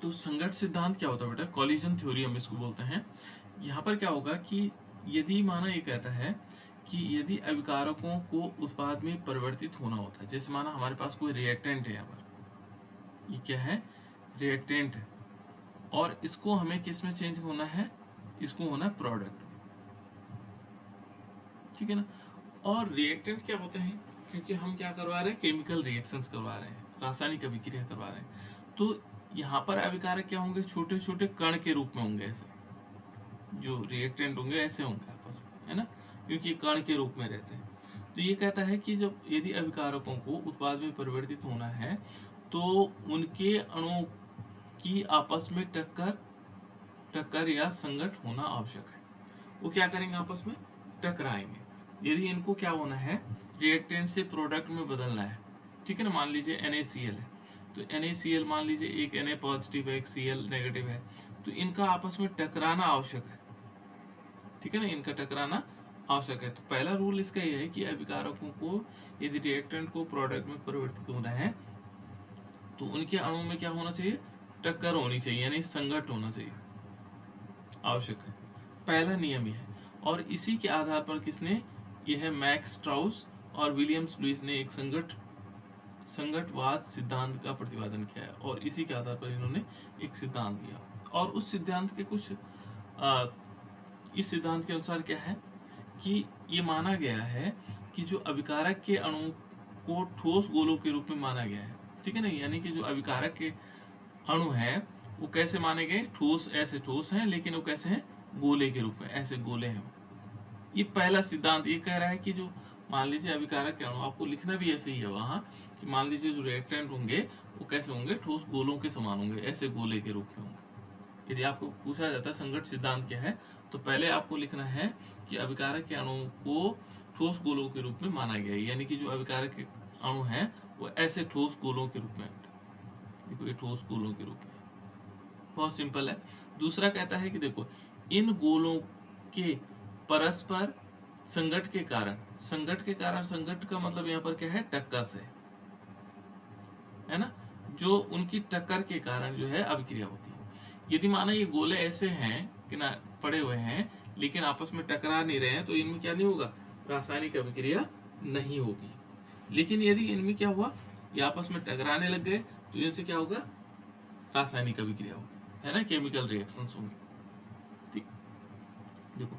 तो संघट्ट सिद्धांत क्या होता है बेटा? कॉलिजन थ्योरी हम इसको बोलते हैं। यहाँ पर क्या होगा कि यदि माना ये कहता है कि यदि अभिकारकों को उत्पाद में परिवर्तित होना होता है, जैसे माना हमारे पास कोई रिएक्टेंट है, यहाँ पर ये क्या है? रिएक्टेंट है, और इसको हमें किस में चेंज होना है? इसको होना है प्रोडक्ट, ठीक है ना। और रिएक्टेंट क्या होते हैं? क्योंकि हम क्या करवा रहे हैं? केमिकल रिएक्शंस करवा रहे हैं, रासायनिक अभिक्रिया करवा रहे हैं। तो यहाँ पर अभिकारक क्या होंगे? छोटे छोटे कण के रूप में होंगे, ऐसे जो रिएक्टेंट होंगे ऐसे होंगे आपस में, है ना, क्योंकि कण के रूप में रहते हैं। तो ये कहता है कि जब यदि अभिकारकों को उत्पाद में परिवर्तित होना है तो उनके अणु की आपस में टक्कर या संघट्ट होना आवश्यक है। वो क्या करेंगे? आपस में टकराएंगे। यदि इनको क्या होना है? रिएक्टेंट से प्रोडक्ट में बदलना है, ठीक है ना। मान लीजिए NaCl है, तो NaCl मान लीजिए एक Na पॉजिटिव है, एक Cl नेगेटिव है, तो इनका आपस में टकराना आवश्यक है, ठीक है ना। इनका टकराना आवश्यक है। तो पहला रूल इसका यह है कि अभिकारकों को यदि रिएक्टेंट को प्रोडक्ट में परिवर्तित होना है तो उनके अणु में क्या होना चाहिए? टक्कर होनी चाहिए, यानी संघट्ट होना चाहिए, आवश्यक है। पहला नियम यह है, और इसी के आधार पर किसने? यह है मैक्स स्ट्राउस और विलियम्स लुईस ने एक संघट्टवाद सिद्धांत का प्रतिपादन किया है, और इसी के आधार पर इन्होंने एक सिद्धांत दिया। और उस सिद्धांत के कुछ इस सिद्धांत के अनुसार क्या है कि ये माना गया है कि जो अभिकारक के अणु को ठोस गोलों के रूप में माना गया है, ठीक है ना। यानी कि जो अभिकारक के अणु हैं वो कैसे माने गए? ठोस, ऐसे ठोस हैं, लेकिन वो कैसे हैं? गोले के रूप में, ऐसे गोले हैं। ये पहला सिद्धांत ये कह रहा है कि जो मान लीजिए अभिकारक के अणु, आपको लिखना भी ऐसे ही है वहां कि मान लीजिए जो रिएक्टेंट होंगे वो कैसे होंगे? ठोस गोलों के समान होंगे, ऐसे गोले के रूप में होंगे। यदि आपको पूछा जाता है संघट्ट सिद्धांत क्या है, तो पहले आपको लिखना है कि अभिकारक के अणु को ठोस गोलों के रूप में माना गया है, यानी कि जो अभिकारक के अणु हैं वो ऐसे ठोस गोलों के रूप में, देखो ये ठोस गोलों के रूप में। बहुत सिंपल है। दूसरा कहता है कि देखो इन गोलों के परस्पर संघट्ट के कारण, संघट्ट का मतलब यहाँ पर क्या है? टक्कर से, है ना। जो उनकी टक्कर के कारण जो है अभिक्रिया होती है। यदि माना ये गोले ऐसे हैं कि ना पड़े हुए हैं लेकिन आपस में टकरा नहीं रहे हैं, तो इनमें क्या नहीं होगा? रासायनिक अभिक्रिया नहीं होगी। लेकिन यदि इनमें क्या हुआ? ये आपस में टकराने लग गए, तो इनसे क्या होगा? रासायनिक अभिक्रिया होगी, है ना, केमिकल रिएक्शंस होंगे, ठीक। देखो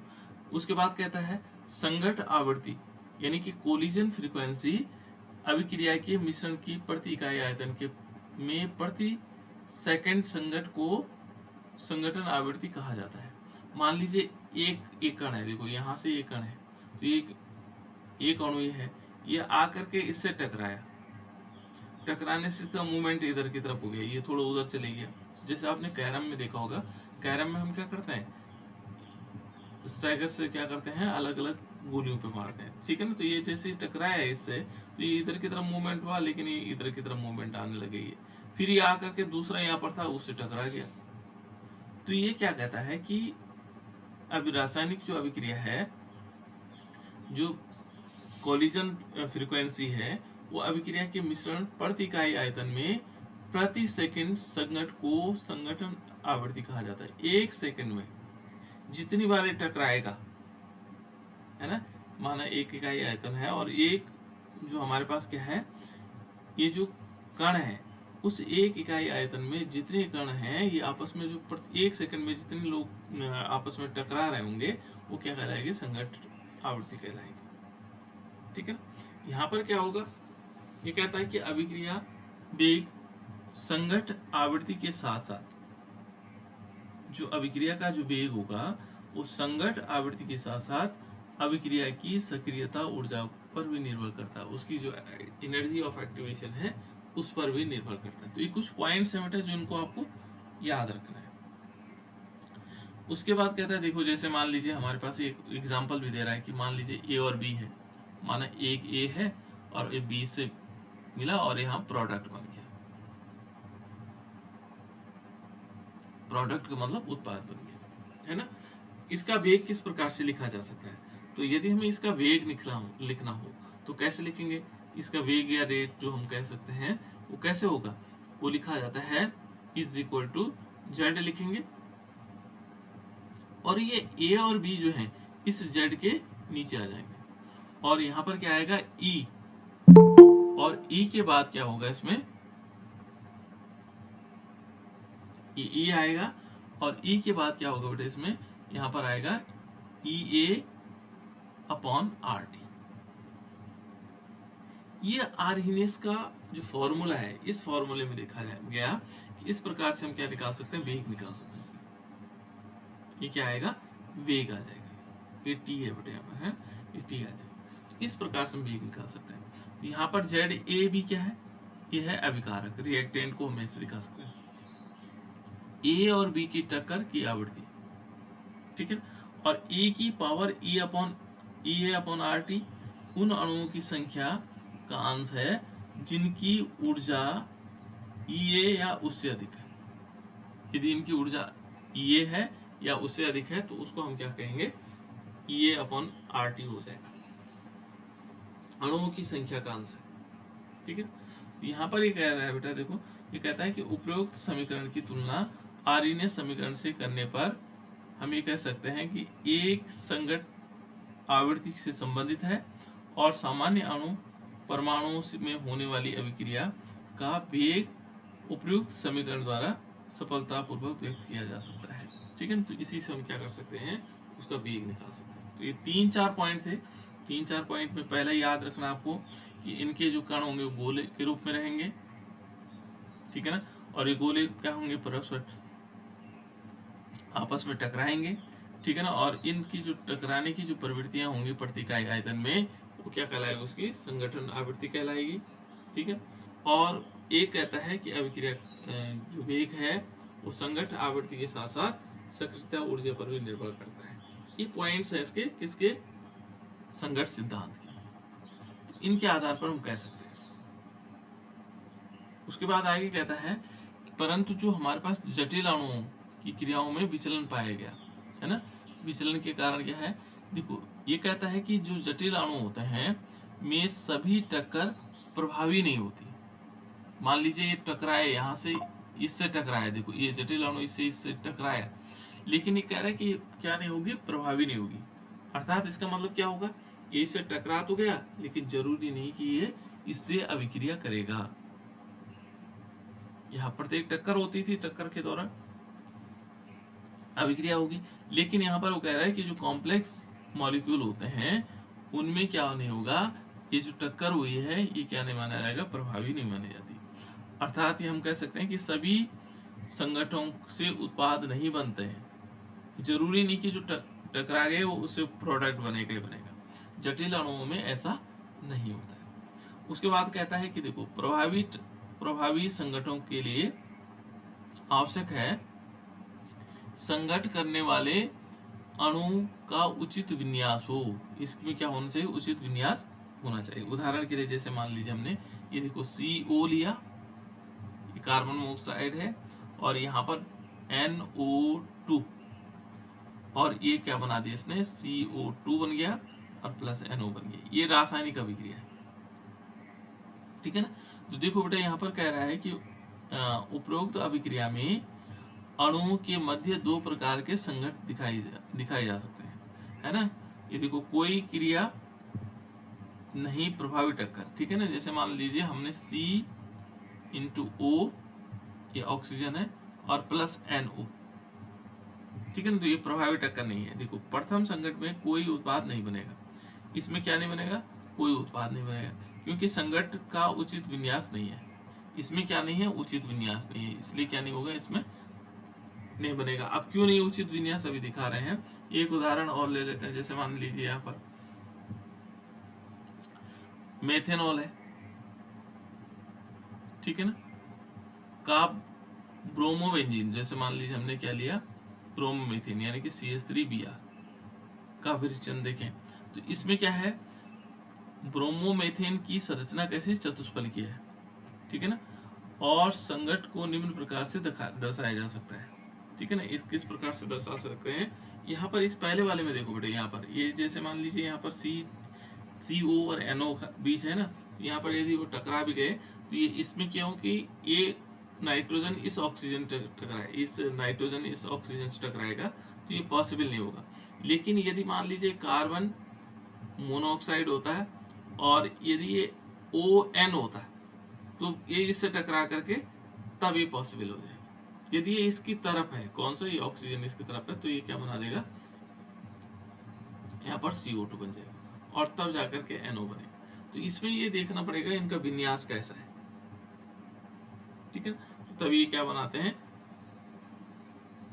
उसके बाद कहता है संघट्ट आवृत्ति, यानी कि कोलिजन फ्रीक्वेंसी अभिक्रिया के मिश्रण की प्रति इकाई आयतन के में प्रति सेकंड संघट्ट को संघटन आवृत्ति कहा जाता है। मान लीजिए एक कण है, देखो यहाँ से एक कण है, तो एक अणु ये है, ये आकर के इससे टकराया, टकराने से इसका मूवमेंट इधर की तरफ हो गया, ये थोड़ा उधर चले गया। जैसे आपने कैरम में देखा होगा, कैरम में हम क्या करते हैं? स्ट्राइकर से क्या करते हैं? अलग अलग गोलियों पे मारते हैं, ठीक है ना। तो ये जैसे टकराया है इससे, तो ये इधर की तरफ मूवमेंट हुआ, लेकिन ये इधर की तरफ मूवमेंट आने लगे, ये फिर ये आकर के दूसरा यहाँ पर था उससे टकरा गया। तो ये क्या कहता है कि अभी रासायनिक जो अभिक्रिया है, जो कोलिजन फ्रीक्वेंसी है, वो अभिक्रिया के मिश्रण प्रति इकाई आयतन में प्रति सेकंड संघट्ट को संघटन आवृत्ति कहा जाता है। एक सेकंड में जितनी बार ये टकराएगा, है ना, माना एक इकाई आयतन है और एक जो हमारे पास क्या है, ये जो कण है, उस एक इकाई आयतन में जितने कण हैं ये आपस में जो एक सेकंड में जितने लोग आपस में टकरा रहे होंगे वो क्या कहलाएगी? संघट्ट आवृत्ति कहलाएगी, ठीक है ना। यहाँ पर क्या होगा? ये कहता है कि अभिक्रिया वेग संघट्ट आवृत्ति के साथ साथ, जो अभिक्रिया का जो वेग होगा वो संघट्ट आवृत्ति के साथ साथ अभिक्रिया की सक्रियता ऊर्जा पर भी निर्भर करता है, उसकी जो एनर्जी ऑफ एक्टिवेशन है उस पर भी निर्भर करता है। तो ये कुछ पॉइंट्स हैं बेटा जो इनको आपको याद रखना है। उसके बाद कहता है देखो, जैसे मान लीजिए हमारे पास एक एग्जांपल भी दे रहा है कि मान लीजिए ए और बी है, माना एक ए है और ए बी से मिला और यहाँ प्रोडक्ट बन गया, प्रोडक्ट का मतलब उत्पाद बन गया, है ना। इसका वेग किस प्रकार से लिखा जा सकता है? तो यदि हमें इसका वेग लिखना हो तो कैसे लिखेंगे? इसका वेग या रेट जो हम कह सकते हैं वो कैसे होगा? वो लिखा जाता है इज इक्वल टू जेड लिखेंगे, और ये ए और बी जो है इस जेड के नीचे आ जाएंगे, और यहाँ पर क्या आएगा ई, और ई के बाद क्या होगा इसमें, ये ई आएगा, और ई के बाद क्या होगा बेटा इसमें, यहाँ पर आएगा ई ए अपॉन आर टी। ये आर्हीनेस का जो फॉर्मूला है, इस फॉर्मूले में देखा गया कि इस प्रकार से हम क्या निकाल सकते हैं, वेग निकाल सकते हैं इसका। ये क्या आएगा, वेग आ जाएगा, ये टी है बेटा यहाँ पर है, ये टी आ जाएगा। इस प्रकार से हम वेग निकाल सकते हैं। यहाँ पर जेड ए बी क्या है, ये है अभिकारक, रिएक्टेंट को हम ऐसे दिखा सकते हैं, ए और बी की टक्कर की आवृत्ति, ठीक है। और ए की पावर ई ए अपॉन आर टी उन अणुओं की संख्या का अंश है जिनकी ऊर्जा ई ए या उससे अधिक है। यदि इनकी ऊर्जा ई ए है या उससे अधिक है तो उसको हम क्या कहेंगे, ई ए अपॉन आर टी हो जाएगा, अणुओं की संख्या का अंश है, ठीक है। यहाँ पर ये कह रहा है बेटा देखो, ये कहता है कि उपरोक्त समीकरण की तुलना आर्हीनेस समीकरण से करने पर हम ये कह सकते हैं कि एक संगत आवृत्ति से संबंधित है और सामान्य अणु परमाणुओं में होने वाली अभिक्रिया का वेग उपयुक्त समीकरण द्वारा सफलतापूर्वक व्यक्त किया जा सकता है, ठीक है। तो इसी से हम क्या कर सकते हैं, उसका वेग निकाल सकते हैं। तो ये 3-4 पॉइंट थे। 3-4 पॉइंट में पहला याद रखना आपको कि इनके जो कण होंगे वो गोले के रूप में रहेंगे, ठीक है ना, और ये गोले क्या होंगे, परस्पर आपस में टकराएंगे, ठीक है ना, और इनकी जो टकराने की जो प्रवृत्तियां होंगी प्रति इकाई आयतन में, वो क्या कहलाएगी, उसकी संगठन आवृत्ति कहलाएगी, ठीक है। और एक कहता है कि अभिक्रिया जो वेग है वो संगठन आवृत्ति के साथ साथ सक्रियता ऊर्जा पर भी निर्भर करता है। ये पॉइंट्स है इसके किसके, संगठ सिद्धांत के, इनके आधार पर हम कह सकते हैं। उसके बाद आगे कहता है परंतु जो हमारे पास जटिल अणुओं की क्रियाओं में विचलन पाया गया है ना, विचलन के कारण क्या है, देखो ये कहता है कि जो जटिल अणु होते हैं में सभी टक्कर प्रभावी नहीं होती। मान लीजिए ये टकराए, यहाँ से इससे टकराया, देखो ये जटिल अणु इससे टकराया, लेकिन ये कह रहा है कि क्या नहीं होगी, प्रभावी नहीं होगी। अर्थात इसका मतलब क्या होगा, ये इससे टकरा तो गया लेकिन जरूरी नहीं कि ये इससे अभिक्रिया करेगा। यहाँ पर तो एक टक्कर होती थी, टक्कर के दौरान अभिक्रिया होगी, लेकिन यहाँ पर वो कह रहा है कि जो कॉम्प्लेक्स मॉलिक्यूल होते हैं उनमें क्या नहीं होगा, ये जो टक्कर हुई है ये क्या नहीं माना जाएगा, प्रभावी नहीं मानी जाती। अर्थात ये हम कह सकते हैं कि सभी संगठनों से उत्पाद नहीं बनते हैं, जरूरी नहीं कि जो टकरा गए वो उससे प्रोडक्ट बनेगा ही बनेगा। जटिल अणुओं में ऐसा नहीं होता है। उसके बाद कहता है कि देखो प्रभावी संगठनों के लिए आवश्यक है संगठ करने वाले अणु का उचित विन्यास हो। इसमें क्या होना चाहिए, उचित विन्यास होना चाहिए। उदाहरण के लिए जैसे मान लीजिए हमने ये देखो CO लिया, ये कार्बन मोनोऑक्साइड है, और यहाँ पर NO2, और ये क्या बना दिया इसने, CO2 बन गया और प्लस NO बन गया। ये रासायनिक अभिक्रिया है, ठीक है ना। तो देखो बेटा यहाँ पर कह रहा है कि उपरोक्त अभिक्रिया में अणुओं के मध्य दो प्रकार के संघट दिखाए जा सकते हैं, है ना। ये देखो कोई क्रिया नहीं प्रभावी टक्कर, ठीक है ना। जैसे मान लीजिए हमने C/O, ये ऑक्सीजन है, और प्लस NO, ठीक है ना। तो ये प्रभावी टक्कर नहीं है। देखो प्रथम संघट में कोई उत्पाद नहीं बनेगा, इसमें क्या नहीं बनेगा, कोई उत्पाद नहीं बनेगा, क्योंकि संघट का उचित विन्यास नहीं है। इसमें क्या नहीं है, उचित विन्यास नहीं है, इसलिए क्या नहीं होगा, इसमें नहीं बनेगा। अब क्यों नहीं उचित विन्यास अभी दिखा रहे हैं, एक उदाहरण और ले लेते हैं। जैसे मान लीजिए यहाँ पर मेथेनॉल है, ठीक है ना, का ब्रोमोबेंजीन, जैसे मान लीजिए हमने क्या लिया, ब्रोमोमेथेन यानी कि CH3Br का विरचन देखें तो इसमें क्या है, ब्रोमोमेथेन की संरचना कैसी, चतुष्फलकीय है, ठीक है ना। और संघट को निम्न प्रकार से दर्शाया जा सकता है, ठीक है ना। इस किस प्रकार से दर्शा सकते हैं, यहाँ पर इस पहले वाले में देखो बेटे, यहाँ पर ये जैसे मान लीजिए यहाँ पर CO और NO बीच है ना, तो यहाँ पर यदि वो टकरा भी गए तो ये इसमें क्या हो कि ये नाइट्रोजन इस ऑक्सीजन टकराए, इस नाइट्रोजन इस ऑक्सीजन से टकराएगा तो ये पॉसिबल नहीं होगा। लेकिन यदि मान लीजिए कार्बन मोनोऑक्साइड होता है और यदि ये ON होता है तो ये इससे टकरा करके तब ये पॉसिबल हो जाएगा। यदि ये इसकी तरफ है, कौन सा, ये ऑक्सीजन इसकी तरफ है, तो ये क्या बना देगा, यहाँ पर CO2 बन जाएगा और तब जाकर के NO बनेगा। तो इसमें ये देखना पड़ेगा इनका विन्यास कैसा है, ठीक है। तो तब ये क्या बनाते हैं,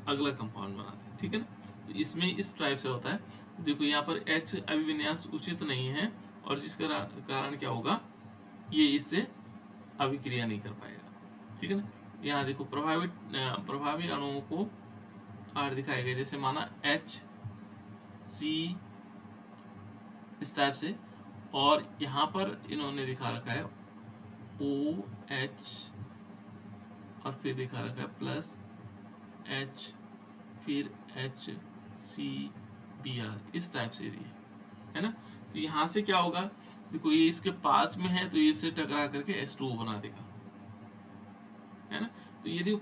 अगला कंपाउंड बनाते हैं, ठीक है ना। तो इसमें इस टाइप से होता है। देखो यहाँ पर H अभिविन्यास उचित नहीं है और जिसका कारण क्या होगा, ये इससे अभिक्रिया नहीं कर पाएगा, ठीक है ना। यहाँ देखो प्रभावी अणुओं को R दिखाया गया, जैसे माना HC इस टाइप से, और यहाँ पर इन्होंने दिखा रखा है OH और फिर दिखा रखा है प्लस H फिर HCBr इस टाइप से दिए है ना। तो यहाँ से क्या होगा, देखो ये इसके पास में है तो ये इससे टकरा करके H2O बना देगा, है ना। तो यदि वो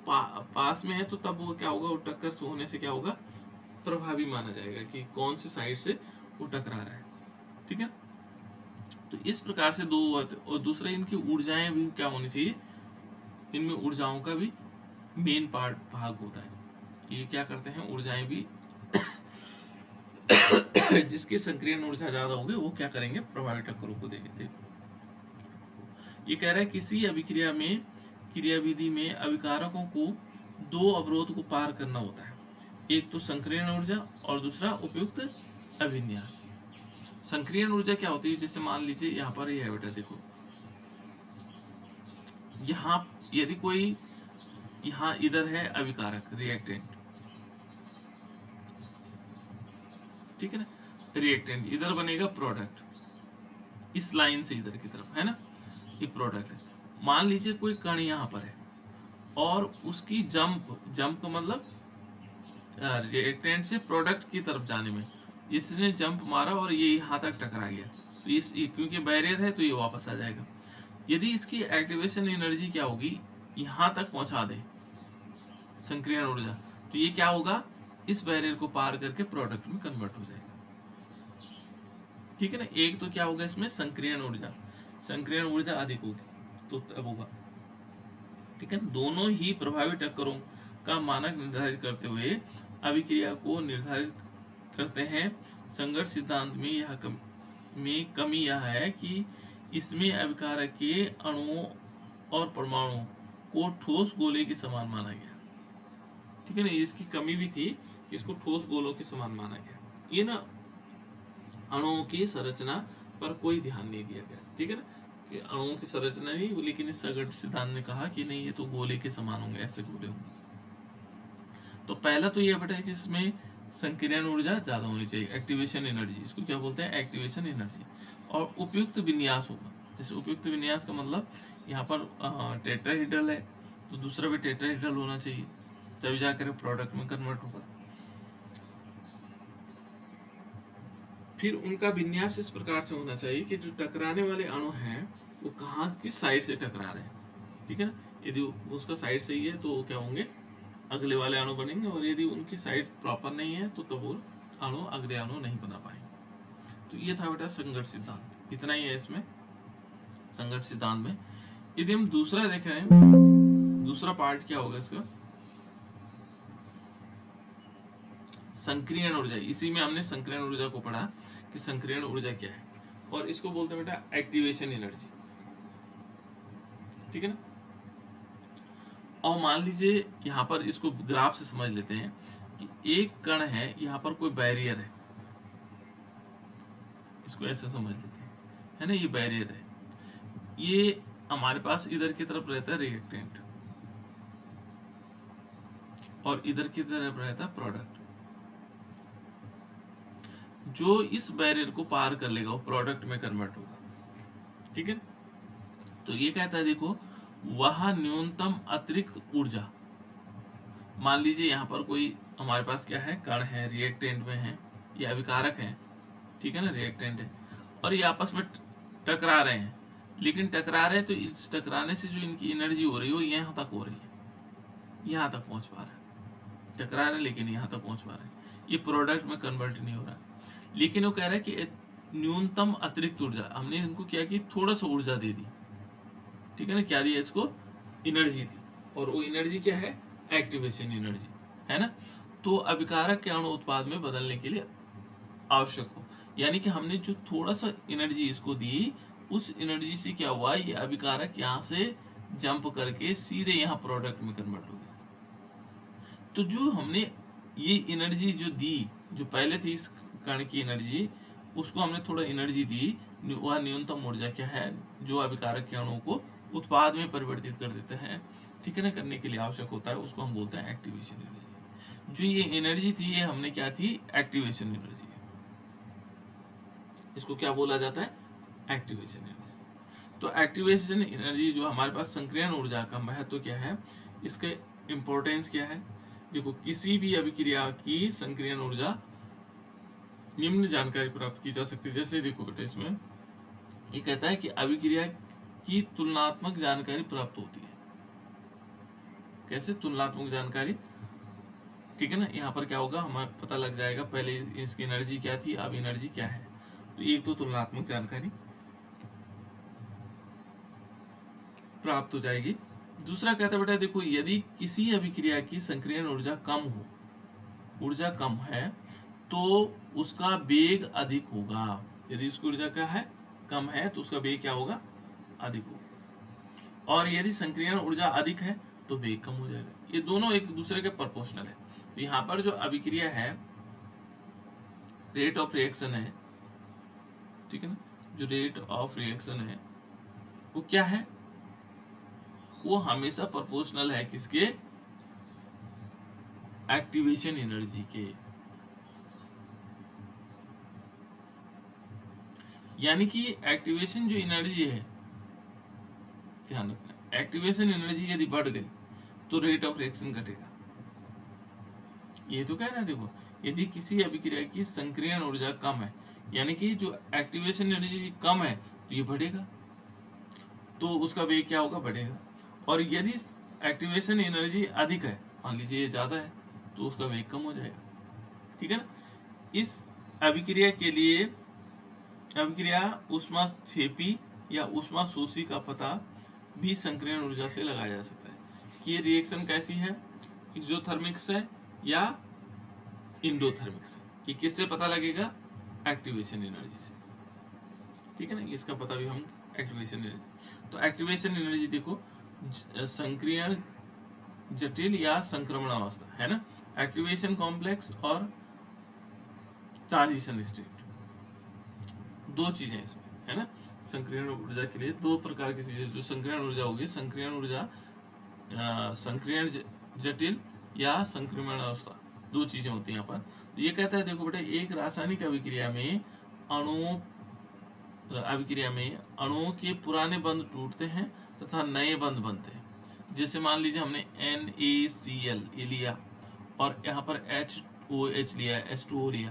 पास में है तो तब वो क्या होगा, वो टक्कर से होने से क्या होगा, प्रभावी माना जाएगा कि कौन सी साइड से वो टकरा रहा है, ठीक है। तो इस प्रकार से दो, और दूसरा इनकी ऊर्जाएं भी क्या होनी चाहिए, इनमें ऊर्जाओं का भी मेन भाग होता है। ये क्या करते हैं, ऊर्जाएं भी जिसकी संक्रियण ऊर्जा ज्यादा होगी वो क्या करेंगे, प्रभावी टक्करों को देंगे। ये कह रहा है किसी अभिक्रिया में, क्रियाविधि में अभिकारकों को दो अवरोध को पार करना होता है, एक तो संक्रियण ऊर्जा और दूसरा उपयुक्त अभिन्यास। संक्रियण ऊर्जा क्या होती है, जैसे मान लीजिए यहाँ पर ये है बेटा, देखो यहाँ यदि कोई यहाँ इधर है अभिकारक रिएक्टेंट, ठीक है ना, रिएक्टेंट इधर बनेगा प्रोडक्ट इस लाइन से इधर की तरफ, है ना, ये प्रोडक्ट है। मान लीजिए कोई कण यहाँ पर है और उसकी जंप का मतलब रिएक्टेंट से प्रोडक्ट की तरफ जाने में इसने जंप मारा और ये यहाँ तक टकरा गया, तो इस क्योंकि बैरियर है तो ये वापस आ जाएगा। यदि इसकी एक्टिवेशन एनर्जी क्या होगी, यहाँ तक पहुंचा दे संक्रियण ऊर्जा, तो ये क्या होगा, इस बैरियर को पार करके प्रोडक्ट में कन्वर्ट हो जाएगा, ठीक है ना। एक तो क्या होगा इसमें संक्रियण ऊर्जा अधिक होगी तो तब होगा, ठीक है। दोनों ही प्रभावी टक्करों का मानक निर्धारित करते हुए अभिक्रिया को निर्धारित करते हैं। संघर्ष सिद्धांत में कमी यह है कि इसमें अभिकारक के अणुओं और परमाणुओं को ठोस गोले के समान माना गया, ठीक है ना। इसकी कमी भी थी, इसको ठोस गोलों के समान माना गया। ये ना अणुओं की संरचना पर कोई ध्यान नहीं दिया गया, ठीक है ना, कि अणुओं की संरचना नहीं, लेकिन इस संघर्ष सिद्धांत ने कहा कि नहीं ये तो गोले के समान होंगे, ऐसे गोले होंगे। तो पहला तो ये बेटा कि इसमें संक्रियण ऊर्जा ज्यादा होनी चाहिए, एक्टिवेशन एनर्जी, इसको क्या बोलते हैं, एक्टिवेशन एनर्जी, और उपयुक्त विन्यास होगा। जैसे उपयुक्त विन्यास का मतलब यहाँ पर टेट्राहेड्रल है तो दूसरा भी टेट्राहेड्रल होना चाहिए, तभी जाकर प्रोडक्ट में कन्वर्ट होगा। फिर उनका विन्यास इस प्रकार से होना चाहिए कि जो टकराने वाले अणु हैं वो कहाँ किस साइड से टकरा रहे हैं, ठीक है ना। यदि उसका साइड सही है तो क्या होंगे, अगले वाले अणु बनेंगे, और यदि उनकी साइड प्रॉपर नहीं है तो तब वो अणु अगले अणु नहीं बना पाएंगे। तो ये था बेटा संघर्ष सिद्धांत, इतना ही है इसमें संघर्ष सिद्धांत में। यदि हम दूसरा देखें, दूसरा पार्ट क्या होगा इसका, संक्रियण ऊर्जा। इसी में हमने संक्रियण ऊर्जा को पढ़ा कि संक्रियण ऊर्जा क्या है, और इसको बोलते हैं बेटा एक्टिवेशन एनर्जी, ठीक है ना। और मान लीजिए यहाँ पर इसको ग्राफ से समझ लेते हैं कि एक कण है, यहाँ पर कोई बैरियर है, इसको ऐसे समझ लेते हैं, है ना, ये बैरियर है, ये हमारे पास इधर की तरफ रहता है रिएक्टेंट और इधर की तरफ रहता है प्रोडक्ट। जो इस बैरियर को पार कर लेगा वो प्रोडक्ट में कन्वर्ट होगा, ठीक है। तो ये कहता है देखो, वह न्यूनतम अतिरिक्त ऊर्जा, मान लीजिए यहाँ पर कोई हमारे पास क्या है, कण है, रिएक्टेंट में है, ये अभिकारक है, ठीक है ना, रिएक्टेंट है, और ये आपस में टकरा रहे हैं, लेकिन टकरा रहे हैं तो इस टकराने से जो इनकी एनर्जी हो रही है वो यहाँ तक हो रही है, यहाँ तक पहुंच पा रहा है, टकरा रहा है लेकिन यहाँ तक पहुंच पा रहा है, ये प्रोडक्ट में कन्वर्ट नहीं हो रहा। लेकिन वो कह रहा है कि न्यूनतम अतिरिक्त ऊर्जा, हमने इनको क्या की, थोड़ा सा ऊर्जा दे दी, ठीक है ना, क्या दिया इसको, एनर्जी दी, और वो एनर्जी क्या है, एक्टिवेशन एनर्जी, है ना। तो अभिकारक के अणु उत्पाद में बदलने के लिए आवश्यक हो, यानी कि हमने जो थोड़ा सा एनर्जी इसको दी, उस एनर्जी से क्या हुआ, ये अभिकारक यहाँ से जंप करके सीधे यहाँ प्रोडक्ट में कन्वर्ट हो गया। तो जो हमने ये एनर्जी जो दी, जो पहले थी इस कण की एनर्जी, उसको हमने थोड़ा एनर्जी दी, वह न्यूनतम ऊर्जा क्या है, जो अभिकारक के अणुओं को उत्पाद में परिवर्तित कर देते हैं, ठीक है ना, करने के लिए आवश्यक होता है, उसको हम बोलते हैं एक्टिवेशन एनर्जी। जो ये एनर्जी थी, ये हमने क्या थी, एक्टिवेशन एनर्जी, इसको क्या बोला जाता है, एक्टिवेशन एनर्जी। तो एक्टिवेशन एनर्जी जो हमारे पास संक्रियण ऊर्जा का महत्व क्या है, इसके इंपॉर्टेंस क्या है। देखो, किसी भी अभिक्रिया की संक्रियण ऊर्जा निम्न जानकारी प्राप्त की जा सकती है। जैसे देखो बेटा, इसमें ये कहता है कि अभिक्रिया की तुलनात्मक जानकारी प्राप्त होती है। कैसे तुलनात्मक जानकारी, ठीक है ना, यहाँ पर क्या होगा, हमें पता लग जाएगा पहले इसकी एनर्जी क्या थी, अब एनर्जी क्या है। तो एक तो तुलनात्मक जानकारी प्राप्त हो जाएगी। दूसरा कहता है बेटा, देखो, यदि किसी अभिक्रिया की संक्रियण ऊर्जा कम हो, ऊर्जा कम है, तो उसका वेग अधिक होगा। यदि उसकी ऊर्जा क्या है, कम है, तो उसका वेग क्या होगा, अधिक होगा। और यदि संक्रियण ऊर्जा अधिक है तो वेग कम हो जाएगा। ये दोनों एक दूसरे के प्रोपोर्शनल है। तो यहाँ पर जो अभिक्रिया है, रेट ऑफ रिएक्शन है, ठीक है ना, जो रेट ऑफ रिएक्शन है वो क्या है, वो हमेशा प्रोपोर्शनल है किसके, एक्टिवेशन एनर्जी के। यानी कि एक्टिवेशन जो एनर्जी है, ध्यान रखना, एक्टिवेशन एनर्जी यदि बढ़ गई तो रेट ऑफ रिएक्शन घटेगा। ये तो कह रहा है, देखो, यदि किसी अभिक्रिया की संक्रियण ऊर्जा कम है, यानी कि जो एक्टिवेशन एनर्जी कम है, तो ये बढ़ेगा, तो उसका वेग क्या होगा, बढ़ेगा। और यदि एक्टिवेशन एनर्जी अधिक है, मान लीजिए ये ज्यादा है, तो उसका वेग कम हो जाएगा, ठीक है ना। इस अभिक्रिया के लिए अभिक्रिया ऊष्माक्षेपी या ऊष्मा शोषी का पता भी संक्रियण ऊर्जा से लगाया जा सकता है कि ये रिएक्शन कैसी है, एक्सोथर्मिक से या इंडोथर्मिक से। ये किससे पता लगेगा, एक्टिवेशन एनर्जी से, ठीक है ना, इसका पता भी हम एक्टिवेशन एनर्जी। तो एक्टिवेशन एनर्जी देखो, संक्रियण जटिल या संक्रमण अवस्था, है ना, एक्टिवेशन कॉम्प्लेक्स और ट्रांजिशन स्टेट, दो चीजें इसमें, है ना। संक्रियण ऊर्जा के लिए दो प्रकार की चीजें, जो संक्रियण ऊर्जा होगी, संक्रियण ऊर्जा, संक्रियण जटिल या संक्रमण अवस्था, दो चीजें होती हैं यहाँ पर। तो ये कहता है, देखो बेटा, एक रासायनिक अभिक्रिया में अणुओं के पुराने बंध टूटते हैं तथा नए बंध बनते हैं। जैसे मान लीजिए हमने NaCl ये लिया और यहाँ पर HOH लिया, H2O लिया,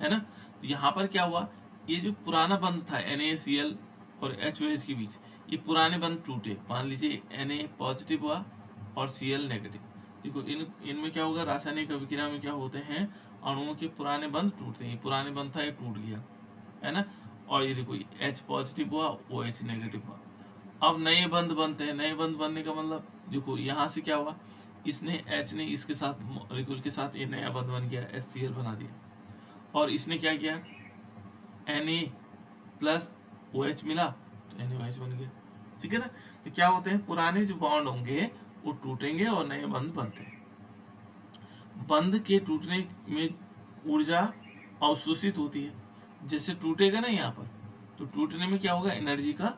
है ना। तो यहाँ पर क्या हुआ, ये जो पुराना बंध था NaCl और HOH के बीच, ये पुराने बंध टूटे। मान लीजिए Na पॉजिटिव हुआ और Cl नेगेटिव। देखो, इनमें क्या होगा, रासायनिक अभिक्रिया में क्या होते हैं, अणुओं के पुराने बंध टूटते हैं। पुराने बंध था, ये टूट गया, है ना। और ये देखो, H पॉजिटिव हुआ, OH नेगेटिव हुआ। अब नए बंध बनते हैं। नए बंध बनने का मतलब, देखो, यहाँ से क्या हुआ, इसने H ने इसके साथ मॉलिक्यूल के साथ ये नया बंध बन गया, HCl बना दिया। और इसने क्या किया, Na प्लस OH मिला तो NaOH बन गया, ठीक है ना। तो क्या होते हैं, पुराने जो बॉन्ड होंगे वो टूटेंगे और नए बंध बनते हैं। बंध के टूटने में ऊर्जा अवशोषित होती है। जैसे टूटेगा ना यहाँ पर, तो टूटने में क्या होगा, एनर्जी का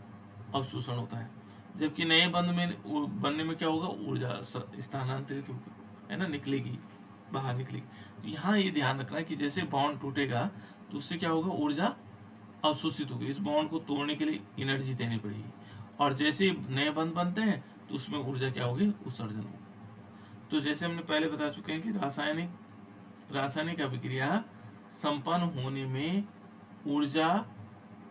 अवशोषण होता है। जबकि नए बंध में बनने में क्या होगा, ऊर्जा स्थानांतरित होगी, है ना, निकलेगी, बाहर निकलेगी। यहाँ ये ध्यान रखना है कि जैसे बॉन्ड टूटेगा तो उससे क्या होगा, ऊर्जा अवशोषित होगी। इस बॉन्ड को तोड़ने के लिए एनर्जी देनी पड़ेगी। और जैसे नए बंध बनते हैं तो उसमें ऊर्जा क्या होगी, उत्सर्जन होगी। तो जैसे हमने पहले बता चुके हैं कि रासायनिक अभिक्रिया संपन्न होने में ऊर्जा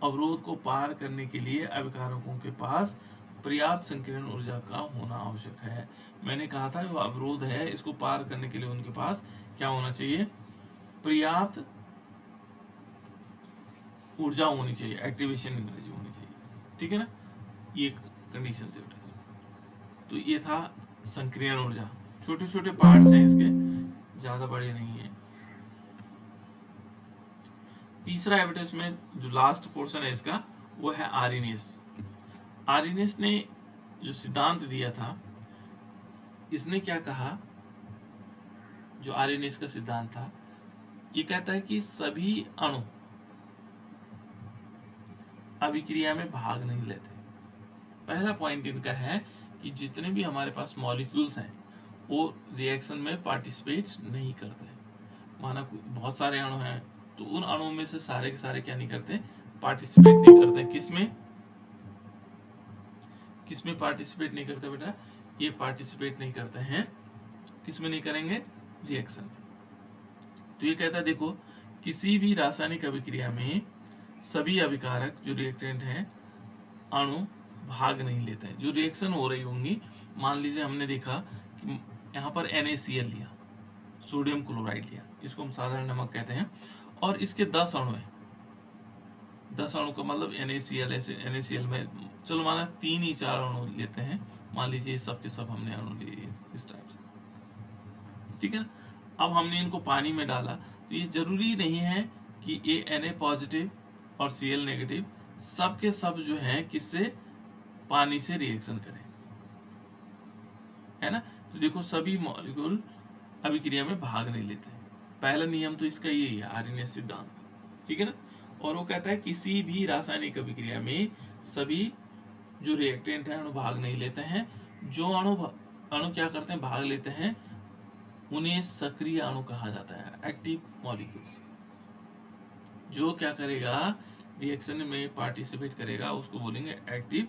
अवरोध को पार करने के लिए अभिकारकों के पास पर्याप्त संकीर्ण ऊर्जा का होना आवश्यक है। मैंने कहा था वो अवरोध है, इसको पार करने के लिए उनके पास क्या होना चाहिए, पर्याप्त ऊर्जा होनी चाहिए, एक्टिवेशन एनर्जी होनी चाहिए, ठीक है ना, ये कंडीशन थी। तो ये था संकीर्ण ऊर्जा, छोटे छोटे पार्ट्स हैं इसके, ज्यादा बड़े नहीं है। तीसरा एविडेंस में जो लास्ट पोर्शन है इसका वो है आर्यनियस। आर्यनियस ने जो सिद्धांत दिया था, इसने क्या कहा, जो आर्यनियस का सिद्धांत था, ये कहता है कि सभी अणु अभिक्रिया में भाग नहीं लेते। पहला पॉइंट इनका है कि जितने भी हमारे पास मॉलिक्यूल्स हैं वो रिएक्शन में पार्टिसिपेट नहीं करते। माना बहुत सारे अणु हैं तो उन अणुओं में से सारे के सारे क्या नहीं करते, पार्टिसिपेट नहीं करते। किसमें पार्टिसिपेट नहीं करते बेटा, ये पार्टिसिपेट नहीं करते हैं, किसमें नहीं करेंगे, रिएक्शन में। तो ये कहता है देखो, किसी भी रासायनिक अभिक्रिया में सभी अभिकारक जो रिएक्टेंट हैं अणु भाग नहीं लेते हैं। जो रिएक्शन हो रही होंगी, मान लीजिए हमने देखा कि यहाँ पर NaCl लिया, सोडियम क्लोराइड लिया, इसको हम साधारण नमक कहते हैं, और इसके 10 अणु हैं। 10 अणु का मतलब NaCl में चलो माना 3 ही 4 अणु लेते हैं, मान लीजिए सब के सब हमने अणु लिए इस टाइप से, ठीक है ना। अब हमने इनको पानी में डाला, तो ये जरूरी नहीं है कि ये Na पॉजिटिव और Cl नेगेटिव सब के सब जो है किससे, पानी से रिएक्शन करें, है ना। तो देखो सभी मॉलिक्यूल अभिक्रिया में भाग नहीं लेते। पहला नियम तो इसका यही है, आर्यनियस सिद्धांत, ठीक है ना। और वो कहता है किसी भी रासायनिक अभिक्रिया में सभी जो रिएक्टेंट है अणु भाग नहीं लेते हैं। जो अणु क्या करते हैं, भाग लेते हैं, उन्हें सक्रिय अणु कहा जाता है, एक्टिव मॉलिक्यूल्स। जो क्या करेगा, रिएक्शन में पार्टिसिपेट करेगा, उसको बोलेंगे एक्टिव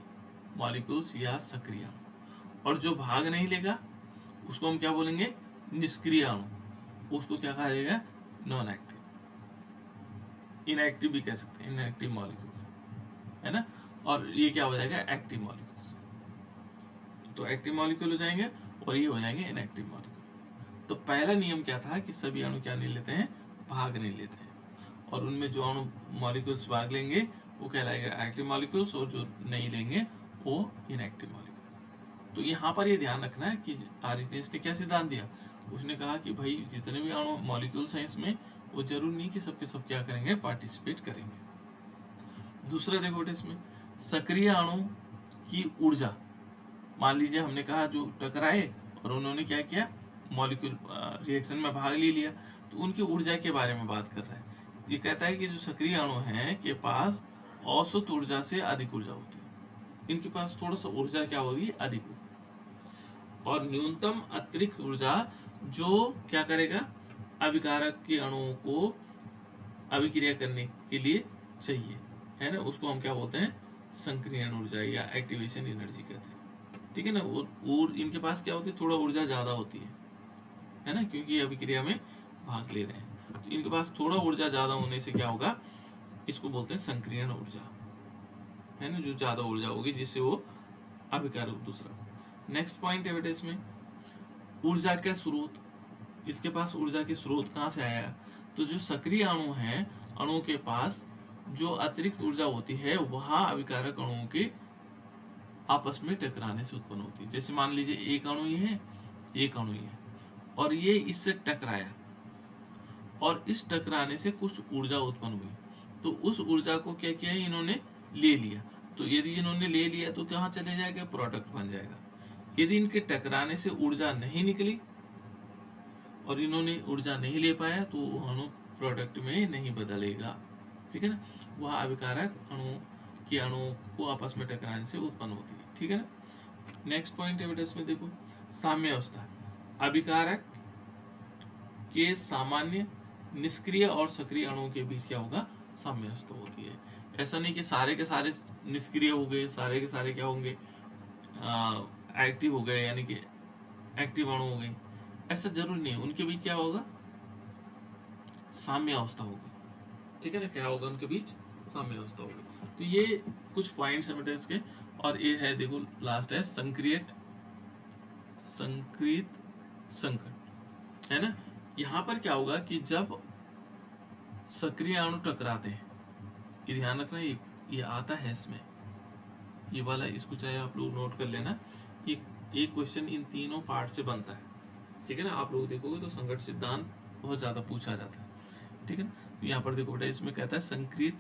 मॉलिक्यूल्स या सक्रिय अणु। और जो भाग नहीं लेगा उसको हम क्या बोलेंगे, निष्क्रिय अणु, उसको क्या कहा जाएगा, नॉन एक्टिव, इनएक्टिव भी कह सकते हैं, इनएक्टिव मॉलिक्यूल, है ना। और ये क्या हो जाएगा, एक्टिव मॉलिक्यूल। तो एक्टिव मॉलिक्यूल हो जाएंगे और ये हो जाएंगे इनएक्टिव मॉलिक्यूल। तो पहला नियम क्या था कि सभी अणु क्या नहीं लेते हैं, भाग नहीं लेते हैं, और उनमें जो अणु मॉलिक्यूल्स भाग लेंगे वो कहलाएगा एक्टिव मॉलिक्यूल्स, और जो नहीं लेंगे वो इनएक्टिव मॉलिक्यूल। तो यहाँ पर ये ध्यान रखना है कि आर्यनियस ने क्या सिद्धांत दिया, उसने कहा कि भाई जितने भी अणु मॉलिक्यूल्स हैं इसमें, वो जरूर नहीं कि सबके सब क्या करेंगे, पार्टिसिपेट करेंगे। दूसरा देखो इसमें सक्रिय अणु की ऊर्जा, मान लीजिए हमने कहा जो टकराए और उन्होंने क्या किया, मॉलिक्यूल रिएक्शन में भाग ले लिया, तो उनकी ऊर्जा के बारे में बात कर रहा है। ये कहता है कि जो सक्रिय अणु हैं के पास औसत ऊर्जा से अधिक ऊर्जा होती है, इनके पास थोड़ा सा ऊर्जा क्या होगी, अधिक होगी, और न्यूनतम अतिरिक्त ऊर्जा जो क्या करेगा, अभिकारक के अणुओं को अभिक्रिया करने के लिए चाहिए, है ना, उसको हम क्या बोलते हैं, संक्रियण ऊर्जा या एक्टिवेशन एनर्जी कहते हैं, ठीक है ना। और इनके पास क्या होती है, थोड़ा ऊर्जा ज्यादा होती है ना, क्योंकि ये अभिक्रिया में भाग ले रहे हैं, तो इनके पास थोड़ा ऊर्जा ज्यादा होने से क्या होगा, इसको बोलते हैं संक्रियण ऊर्जा, है ना, जो ज्यादा ऊर्जा होगी जिससे वो अभिकारक। दूसरा नेक्स्ट पॉइंट है बेटा इसमें, ऊर्जा का स्रोत, इसके पास ऊर्जा के स्रोत कहाँ से आया, तो जो सक्रिय अणु हैं, अणुओं के पास जो अतिरिक्त ऊर्जा होती है वहां अभिकारक अणुओं के आपस में टकराने से उत्पन्न होती है। जैसे मान लीजिए एक अणु ये है, एक अणु ये है, और ये इससे टकराया, और इस टकराने से कुछ ऊर्जा उत्पन्न हुई, तो उस ऊर्जा को क्या किया, इन्होंने ले लिया। तो यदि इन्होंने ले लिया तो कहाँ चले जाएगा, प्रोडक्ट बन जाएगा। यदि इनके टकराने से ऊर्जा नहीं निकली और इन्होंने ऊर्जा नहीं ले पाया, तो अणु प्रोडक्ट में नहीं बदलेगा, ठीक है ना। वह अभिकारक अणु के अणुओं को आपस में टकराने से उत्पन्न होती है, ठीक है ना। नेक्स्ट पॉइंट है इसमें देखो, साम्य अवस्था, अभिकारक के सामान्य निष्क्रिय और सक्रिय अणुओं के बीच क्या होगा, साम्य अवस्था होती है। ऐसा नहीं कि सारे के सारे निष्क्रिय हो गए, सारे के सारे क्या होंगे, एक्टिव हो गए, यानी कि एक्टिव अणु हो गए, ऐसा जरूर नहीं है। उनके बीच क्या होगा, साम्य अवस्था होगी, ठीक है ना। क्या होगा, उनके बीच साम्य अवस्था होगी। तो ये कुछ पॉइंट्स है बेटा इसके, और ये है देखो लास्ट है संक्रियत संकट, है ना। यहाँ पर क्या होगा कि जब सक्रिय अणु टकराते हैं, ये ध्यान रखना, ये आता है इसमें, ये वाला, इसको चाहे आप लोग नोट कर लेना। एक क्वेश्चन इन तीनों पार्ट से बनता है, ठीक है ना। आप लोग देखोगे तो संकट सिद्धांत बहुत ज्यादा पूछा जाता है, ठीक है ना। तो यहाँ पर देखो बेटा, इसमें कहता है संक्रिय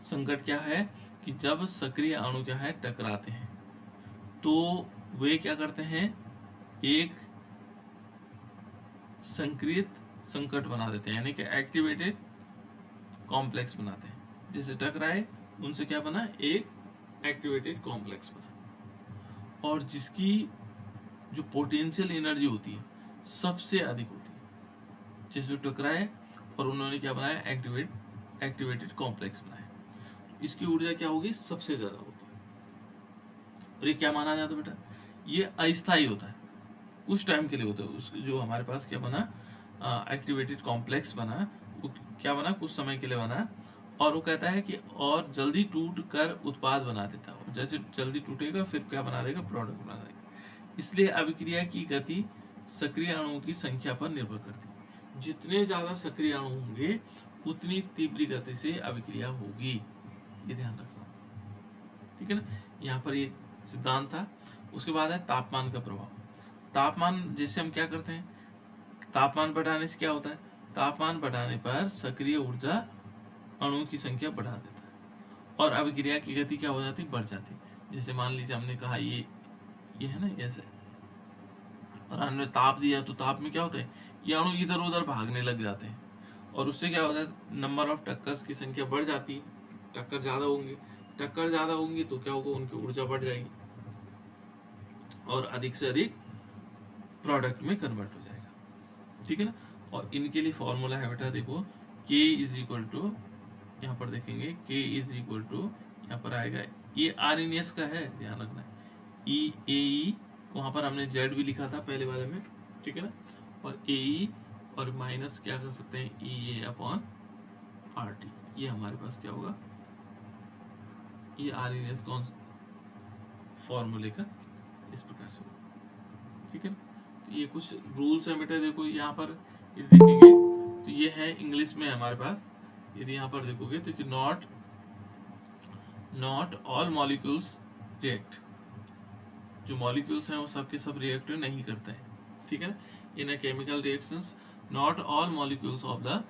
संकट क्या है कि जब सक्रिय अणु क्या है टकराते हैं तो वे क्या करते हैं, एक संक्रिय संकट बना देते हैं, यानी कि एक्टिवेटेड कॉम्प्लेक्स बनाते हैं। जैसे टकराए उनसे क्या बना, एक एक्टिवेटेड कॉम्प्लेक्स बना, और जिसकी जो पोटेंशियल एनर्जी होती है सबसे अधिक होती है। जैसे टकराए और उन्होंने क्या बनाया, एक्टिवेटेड कॉम्प्लेक्स बनाया, इसकी ऊर्जा क्या होगी, सबसे ज्यादा होती है। और ये क्या माना जाता है बेटा, ये अस्थायी होता है, कुछ टाइम के लिए होता है। उस जो हमारे पास क्या बना, एक्टिवेटेड कॉम्प्लेक्स बना, वो क्या बना, कुछ समय के लिए बना, और वो कहता है कि और जल्दी टूट कर उत्पाद बना देता है। जैसे जल्दी टूटेगा फिर क्या बना देगा, प्रोडक्ट बना देगा। इसलिए अभिक्रिया की गति सक्रिय अणुओं की संख्या पर निर्भर करती है। जितने ज्यादा सक्रिय अणु होंगे उतनी तीव्र गति से अभिक्रिया होगी, ये ध्यान रखना, ठीक है ना। यहाँ पर ये सिद्धांत था। उसके बाद है तापमान का प्रभाव। तापमान, जैसे हम क्या करते हैं, तापमान बढ़ाने से क्या होता है, तापमान बढ़ाने पर सक्रिय ऊर्जा अणुओं की संख्या बढ़ा देता है और अभिक्रिया की गति क्या हो जाती, बढ़ जाती। जैसे मान लीजिए हमने कहा ये है ना, ऐसे, और हमने ताप दिया तो ताप में क्या होता है, ये अणु इधर उधर भागने लग जाते हैं, और उससे क्या होता है, नंबर ऑफ टक्कर्स की संख्या बढ़ जाती है। टक्कर ज्यादा होंगी तो क्या होगा, उनकी ऊर्जा बढ़ जाएगी और अधिक से अधिक प्रोडक्ट में कन्वर्ट हो जाएगा, ठीक है ना। और इनके लिए फॉर्मूला है बेटा, देखो K इज इक्वल टू, यहाँ पर देखेंगे K इज इक्वल टू, यहाँ पर आएगा, ये RNS का है, ध्यान रखना, EAE, वहां पर हमने Z भी लिखा था पहले वाले में, ठीक है ना, और AE और माइनस क्या कर सकते हैं, EA अपॉन RT, ये हमारे पास क्या होगा, ये RNS कौन फॉर्मूले का इस प्रकार से, ठीक है ना। तो ये कुछ रूल्स है बेटा, देखो यहाँ पर ये देखेंगे तो ये है इंग्लिश में हमारे पास। यदि यहाँ पर देखोगे तो नॉट ऑल मॉलिक्यूल्स रिएक्ट, जो मॉलिक्यूल्स हैं वो सब के सब रिएक्ट नहीं करते हैं, ठीक है ना। In a chemical reactions not all molecules of the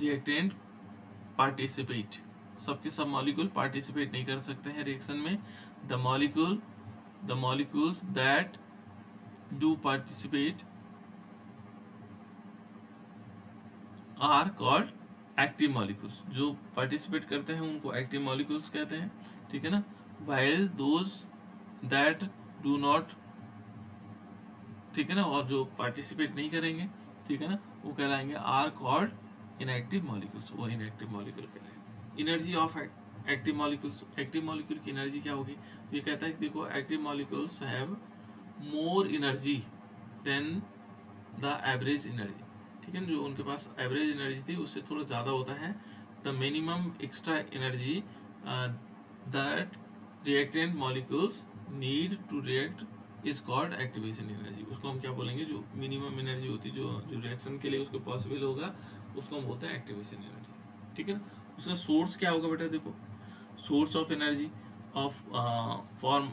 reactant participate, सबके सब मॉलिक्यूल पार्टिसिपेट नहीं कर सकते हैं रिएक्शन में। The molecules that do participate are called active molecules, जो पार्टिसिपेट करते हैं उनको एक्टिव मॉलिक्यूल्स कहते हैं, ठीक है ना। While those that do not, ठीक है ना, और जो पार्टिसिपेट नहीं करेंगे, ठीक है ना, वो कहलाएंगे आर कॉल्ड इनएक्टिव मॉलिक्यूल्स, वो इनएक्टिव मॉलिक्यूल कहलाएंगे। Energy of active molecules, active molecule की एनर्जी क्या होगी, ये कहता है कि देखो active molecules have more energy than the average energy, ठीक है ना, जो उनके पास एवरेज एनर्जी थी उससे थोड़ा ज्यादा होता है। The minimum extra energy that reactant molecules need to react is called activation energy, उसको हम क्या बोलेंगे, जो मिनिमम एनर्जी होती है जो रिएक्शन के लिए उसको पॉसिबल होगा, उसको हम बोलते हैं एक्टिवेशन एनर्जी, ठीक है ना। उसका सोर्स क्या होगा बेटा, देखो source of energy of form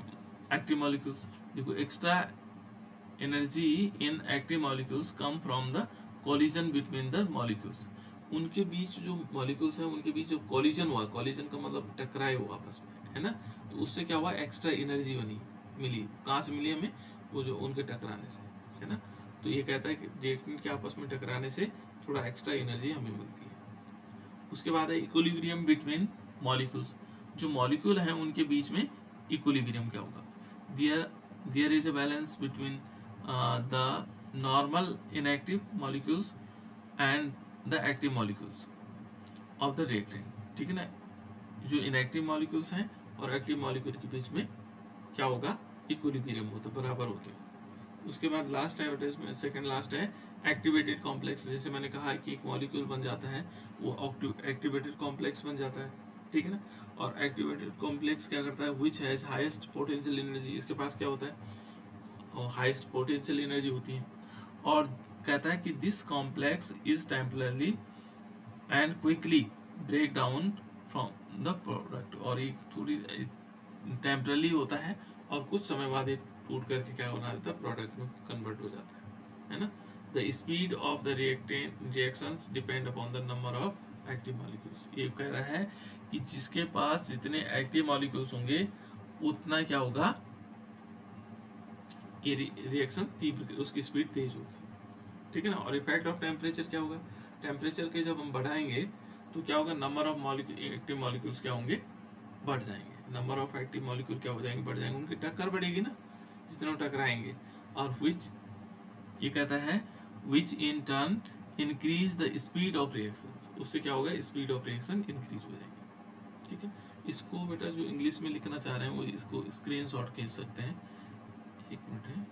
active molecules, देखो extra energy in active molecules come from the collision between the molecules, उनके बीच जो मॉलिक्यूल्स है उनके बीच जो कोलिजन हुआ, कोलिजन का मतलब टकराए हुआ आपस में, है ना, तो उससे क्या हुआ, एक्स्ट्रा एनर्जी मिली, कहाँ से मिली हमें, वो जो उनके टकराने से, है ना। तो ये कहता है कि रिएक्टेंट के आपस में टकराने से थोड़ा एक्स्ट्रा एनर्जी हमें मिलती है। उसके बाद है इक्विलिब्रियम बिटवीन मॉलिक्यूल्स, जो मॉलिक्यूल है उनके बीच में इक्विलिब्रियम क्या होगा, there is a balance between the normal inactive molecules and the active molecules of the reactant, ठीक है ना। जो इनएक्टिव मॉलिक्यूल्स हैं और एक्टिव मॉलिक्यूल के बीच में क्या होगा, इक्विलिब्रियम होता है, बराबर होते हैं। उसके बाद लास्ट है इसमें, सेकंड लास्ट है एक्टिवेटेड कॉम्प्लेक्स। जैसे मैंने कहा कि एक मॉलिक्यूल बन जाता है वो एक्टिवेटेड कॉम्प्लेक्स बन जाता है, ठीक है ना। और एक्टिवेटेड कॉम्प्लेक्स क्या करता है, which has highest potential energy, इसके पास क्या होता है, हाईएस्ट पोटेंशियल एनर्जी होती है। और कहता है कि this complex is temporarily and quickly break down from the product, और ये थोड़ी टेम्परली होता है और कुछ समय बाद ये टूट करके क्या बना देता है, प्रोडक्ट में कन्वर्ट हो जाता है ना। The speed of the reactions depend upon the number of active molecules, ये कह रहा है कि जिसके पास जितने एक्टिव मॉलिक्यूल्स होंगे उतना क्या होगा, ये रिएक्शन तीव्र, उसकी स्पीड तेज होगी, ठीक है ना। और इफेक्ट ऑफ टेम्परेचर क्या होगा, टेम्परेचर के जब हम बढ़ाएंगे तो क्या होगा, नंबर ऑफ एक्टिव मॉलिक्यूल्स क्या होंगे, बढ़ जाएंगे, नंबर ऑफ एक्टिव मॉलिक्यूल क्या हो जाएंगे, बढ़ जाएंगे, उनकी टक्कर बढ़ेगी ना, जितने टकराएंगे। और विच, ये कहता है which in turn increase the speed of reactions, उससे क्या होगा, स्पीड ऑफ रिएक्शन इंक्रीज हो जाएगी, ठीक है। इसको बेटा जो इंग्लिश में लिखना चाह रहे हैं वो इसको स्क्रीनशॉट खींच सकते हैं, एक मिनट है,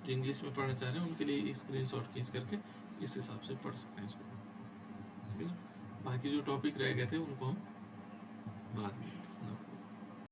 जो इंग्लिश में पढ़ना चाह रहे हैं उनके लिए स्क्रीनशॉट खींच करके इस हिसाब से पढ़ सकते हैं इसको, ठीक है ना। बाकी जो टॉपिक रह गए थे उनको हम बाद में